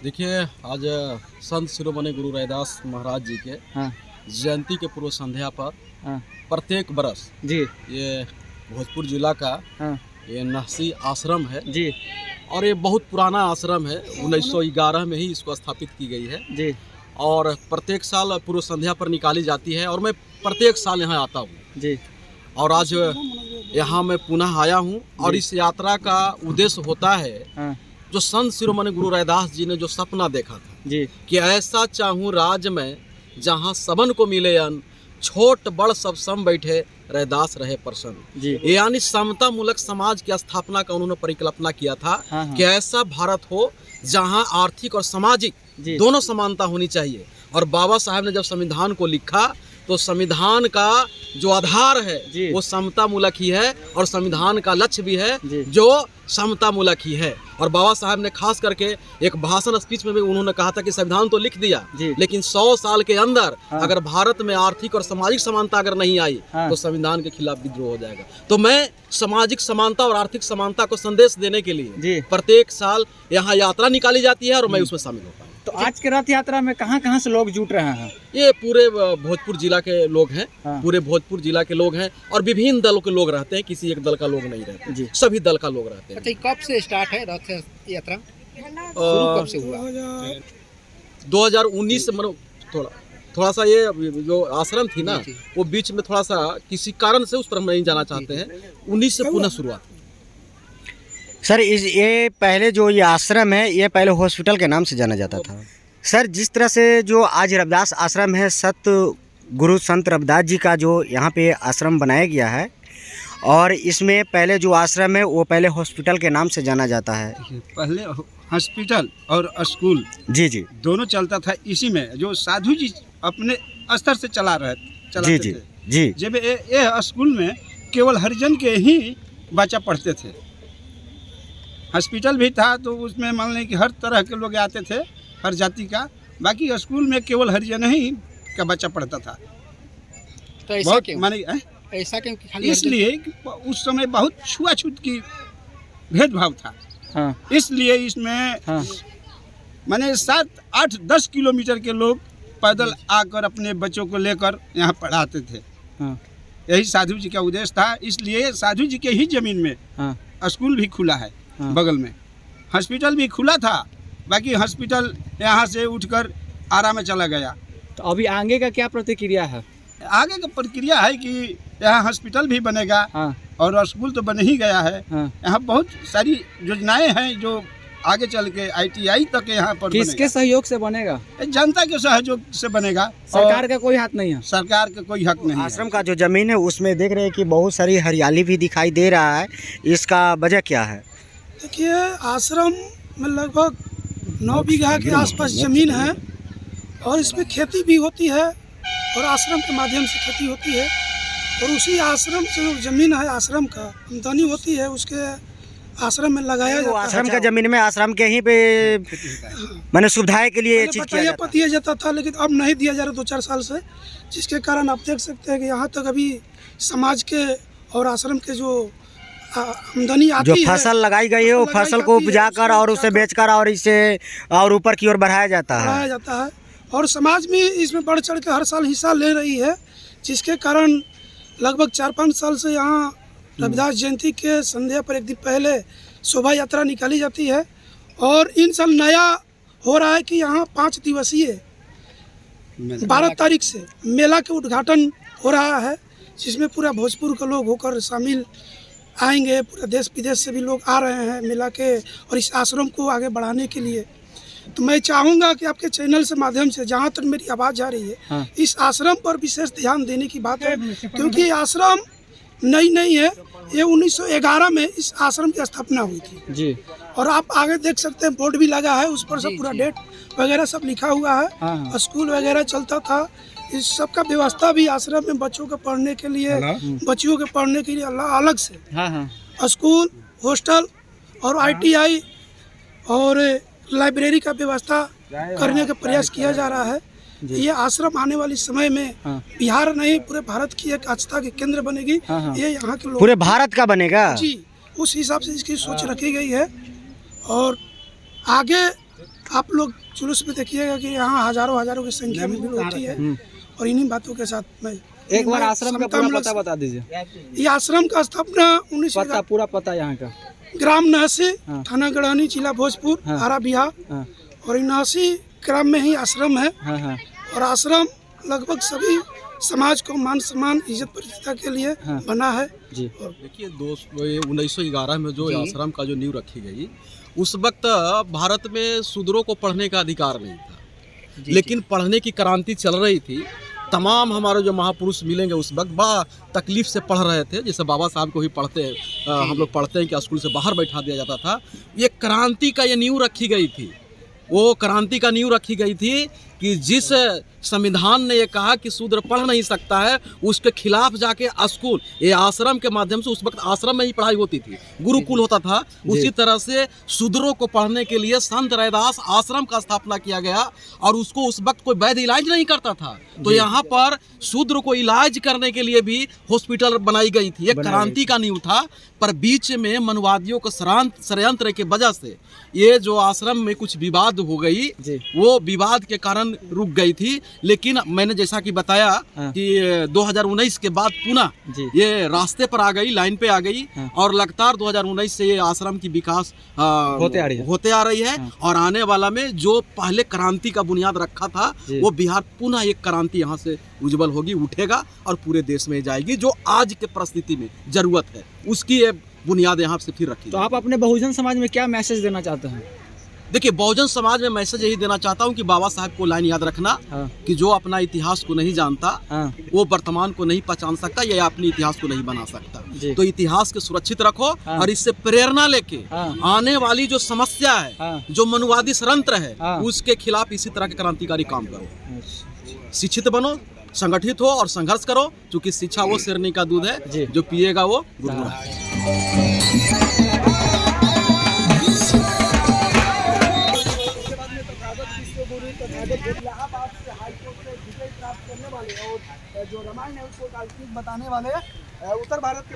देखिए, आज संत शिरोमणि गुरु रैदास महाराज जी के हाँ जयंती के पूर्व संध्या पर हाँ प्रत्येक बरस जी ये भोजपुर जिला का हाँ ये नहसी आश्रम है जी और ये बहुत पुराना आश्रम है। 1911 में ही इसको स्थापित की गई है जी और प्रत्येक साल पूर्व संध्या पर निकाली जाती है और मैं प्रत्येक साल यहाँ आता हूँ जी और आज यहाँ मैं पुनः आया हूँ और इस यात्रा का उद्देश्य होता है हाँ जो संत शिरोमणि गुरु रैदास जी ने जो सपना देखा था जी कि ऐसा चाहूँ राज में जहाँ सबन को मिले अन्न, छोट बड़ सब सम बैठे रैदास रहे प्रसन्न। जी यानी समता मूलक समाज की स्थापना का उन्होंने परिकल्पना किया था हाँ। कि ऐसा भारत हो जहाँ आर्थिक और सामाजिक जी दोनों समानता होनी चाहिए। और बाबा साहब ने जब संविधान को लिखा तो संविधान का जो आधार है जी। वो समता मूलक ही है और संविधान का लक्ष्य भी है जी। जो समता मूलक ही है। और बाबा साहब ने खास करके एक भाषण स्पीच में भी उन्होंने कहा था कि संविधान तो लिख दिया जी। लेकिन 100 साल के अंदर हाँ। अगर भारत में आर्थिक और सामाजिक समानता अगर नहीं आई हाँ। तो संविधान के खिलाफ विद्रोह हो जाएगा। तो मैं सामाजिक समानता और आर्थिक समानता को संदेश देने के लिए जी। प्रत्येक साल यहाँ यात्रा निकाली जाती है और मैं उसमें शामिल होता हूँ। तो आज के रथ यात्रा में कहाँ से लोग जुट रहे हैं? ये पूरे भोजपुर जिला के लोग हैं। हाँ। पूरे भोजपुर जिला के लोग हैं और विभिन्न दलों के लोग रहते हैं, किसी एक दल का लोग नहीं रहते, जी। सभी दल का लोग रहते हैं। अच्छा, ये कब से स्टार्ट है रथ यात्रा? शुरू कब से हुआ? 2019 से थोड़ा सा ये जो आश्रम थी ना जी। वो बीच में थोड़ा सा किसी कारण से उस पर हम नहीं जाना चाहते हैं। 19 से पुनः शुरुआत। सर ये पहले जो ये आश्रम है ये पहले हॉस्पिटल के नाम से जाना जाता था। सर जिस तरह से जो आज रविदास आश्रम है, सत गुरु संत रविदास जी का जो यहाँ पे आश्रम बनाया गया है और इसमें पहले जो आश्रम है वो पहले हॉस्पिटल के नाम से जाना जाता है। पहले हॉस्पिटल और स्कूल जी जी दोनों चलता था इसी में, जो साधु जी अपने स्तर से चलाते जी थे। जी जब ये स्कूल में केवल हरिजन के ही बच्चा पढ़ते थे। हॉस्पिटल भी था तो उसमें मान लें कि हर तरह के लोग आते थे, हर जाति का। बाकी स्कूल में केवल हरिजन ही का बच्चा पढ़ता था। तो ऐसा बहुत क्यों? माने ऐसा क्यों कि खाली इसलिए कि उस समय बहुत छुआछूत की भेदभाव था। हाँ इसलिए इसमें हाँ माने 7, 8, 10 किलोमीटर के लोग पैदल आकर अपने बच्चों को लेकर यहाँ पढ़ाते थे। हाँ यही साधु जी का उद्देश्य था। इसलिए साधु जी के ही जमीन में हाँ स्कूल भी खुला है, हाँ। बगल में हॉस्पिटल भी खुला था। बाकी हॉस्पिटल यहाँ से उठकर आरा में चला गया। तो अभी आगे का क्या प्रतिक्रिया है? आगे का प्रक्रिया है कि यहाँ हॉस्पिटल भी बनेगा हाँ और स्कूल तो बन ही गया है। हाँ यहाँ बहुत सारी योजनाएं हैं जो आगे चल के ITI तक यहाँ पर किसके सहयोग से बनेगा? बनेगा। जनता के सहयोग से बनेगा। सरकार और का कोई हाथ नहीं है? सरकार का कोई हक नहीं है। आश्रम का जो ज़मीन है उसमें देख रहे हैं कि बहुत सारी हरियाली भी दिखाई दे रहा है। इसका वजह क्या है? देखिए, आश्रम में लगभग 9 बीघा के आसपास ज़मीन है और इसमें खेती भी होती है और आश्रम के माध्यम से खेती होती है। और उसी आश्रम से जो ज़मीन है, आश्रम का आमदनी होती है, उसके आश्रम में लगाया वो जाता आश्रम है। का ज़मीन में आश्रम के ही पे मैंने सुविधाएं के लिए ये पहले चीज़ किया बटाइया जाता पर दिया जाता था लेकिन अब नहीं दिया जा रहा 2-4 साल से, जिसके कारण आप देख सकते हैं कि यहाँ तक अभी समाज के और आश्रम के जो आमदनी आती जो है, फसल लगाई गई है वो लगाई फसल को जाती है, उपजाकर उसको और उसे उपजाकर बेचकर और इसे और ऊपर की ओर बढ़ाया जाता बढ़ाया है। जाता है और समाज भी इसमें बढ़ चढ़ के हर साल हिस्सा ले रही है, जिसके कारण लगभग 4-5 साल से यहाँ रविदास जयंती के संध्या पर एक दिन पहले शोभा यात्रा निकाली जाती है। और इन साल नया हो रहा है कि यहाँ 5 दिवसीय 12 तारीख से मेला के उद्घाटन हो रहा है, जिसमें पूरा भोजपुर के लोग होकर शामिल आएंगे। पूरा देश विदेश से भी लोग आ रहे हैं मेला के और इस आश्रम को आगे बढ़ाने के लिए। तो मैं चाहूँगा कि आपके चैनल से माध्यम से जहाँ तक मेरी आवाज़ जा रही है, हाँ। इस आश्रम पर विशेष ध्यान देने की बात है, क्योंकि ये आश्रम नई नहीं है। ये 1911 में इस आश्रम की स्थापना हुई थी जी और आप आगे देख सकते हैं बोर्ड भी लगा है, उस पर सब पूरा डेट वगैरह सब लिखा हुआ है। हाँ। स्कूल वगैरह चलता था। इस सब का व्यवस्था भी आश्रम में बच्चों के पढ़ने के लिए, बच्चियों के पढ़ने के लिए अलग से हाँ हाँ स्कूल, हॉस्टल और ITI और लाइब्रेरी का व्यवस्था करने का प्रयास किया जा रहा है। ये आश्रम आने वाले समय में हाँ। बिहार नहीं पूरे भारत की एक आस्था की केंद्र बनेगी। हाँ, हाँ। ये यहाँ के लोग पूरे भारत का बनेगा जी, उस हिसाब से इसकी सोच रखी गई है और आगे आप लोग जुलूस में देखिएगा कि यहाँ हजारों की संख्या में भीड़ होती है। और इन्हीं बातों के साथ मैं एक बार आश्रम का पूरा पता बता दीजिए। ये आश्रम का स्थापना 19 पता पूरा पता यहाँ का। ग्राम नहसी, हाँ। थाना गढ़ानी, जिला भोजपुर, हाँ। आरा बिहार। हाँ और नहसी ग्राम में ही आश्रम है। हाँ हाँ और आश्रम लगभग सभी समाज को मान सम्मान इज्जत प्रतिष्ठा के लिए हाँ। बना है। जी। देखिए 1911 में जो आश्रम का जो नींव रखी गई, उस वक्त भारत में शूद्रों को पढ़ने का अधिकार नहीं था, लेकिन पढ़ने की क्रांति चल रही थी। तमाम हमारे जो महापुरुष मिलेंगे उस वक्त बड़ा तकलीफ से पढ़ रहे थे, जैसे बाबा साहब को ही पढ़ते हैं, हम लोग पढ़ते हैं कि स्कूल से बाहर बैठा दिया जाता था। ये क्रांति का ये नींव रखी गई थी, वो क्रांति का नींव रखी गई थी कि जिस संविधान ने ये कहा कि शूद्र पढ़ नहीं सकता है, उसके खिलाफ जाके स्कूल, ये आश्रम के माध्यम से, उस वक्त आश्रम में ही पढ़ाई होती थी, गुरुकुल होता था, उसी तरह से शूद्रों को पढ़ने के लिए संत रैदास आश्रम का स्थापना किया गया। और उसको उस वक्त कोई वैध इलाज नहीं करता था, तो यहाँ पर शूद्र को इलाज करने के लिए भी हॉस्पिटल बनाई गई थी। एक क्रांति का नींव था, पर बीच में मनवादियों को षड्यंत्र के वजह से ये जो आश्रम में कुछ विवाद हो गई, वो विवाद के कारण रुक गई थी। लेकिन मैंने जैसा कि बताया कि 2019 के बाद पुनः ये रास्ते पर आ गई, लाइन पे आ गई। और लगातार 2019 से ये आश्रम की विकास होते आ रही है। और आने वाला में जो पहले क्रांति का बुनियाद रखा था, वो बिहार पुनः एक क्रांति यहाँ से उज्जवल होगी, उठेगा और पूरे देश में जाएगी। जो आज के परिस्थिति में जरूरत है, उसकी ये बुनियाद यहाँ से फिर रखी। तो आप अपने बहुजन समाज में क्या मैसेज देना चाहते हैं? देखिए, बहुजन समाज में मैसेज यही देना चाहता हूँ कि बाबा साहब को लाइन याद रखना, कि जो अपना इतिहास को नहीं जानता, वो वर्तमान को नहीं पहचान सकता या अपने इतिहास को नहीं बना सकता। तो इतिहास को सुरक्षित रखो और इससे प्रेरणा लेके आने वाली जो समस्या है, जो मनुवादी षड्यंत्र है, उसके खिलाफ इसी तरह के क्रांतिकारी काम करो। शिक्षित बनो, संगठित हो और संघर्ष करो, क्योंकि शिक्षा वो शेरनी का दूध है, जो पिएगा वो गुदगुदा है। इलाहाबाद से हाईकोर्ट से विजय प्राप्त करने वाले और जो रामायण है उसको काल्पनिक बताने वाले उत्तर भारत के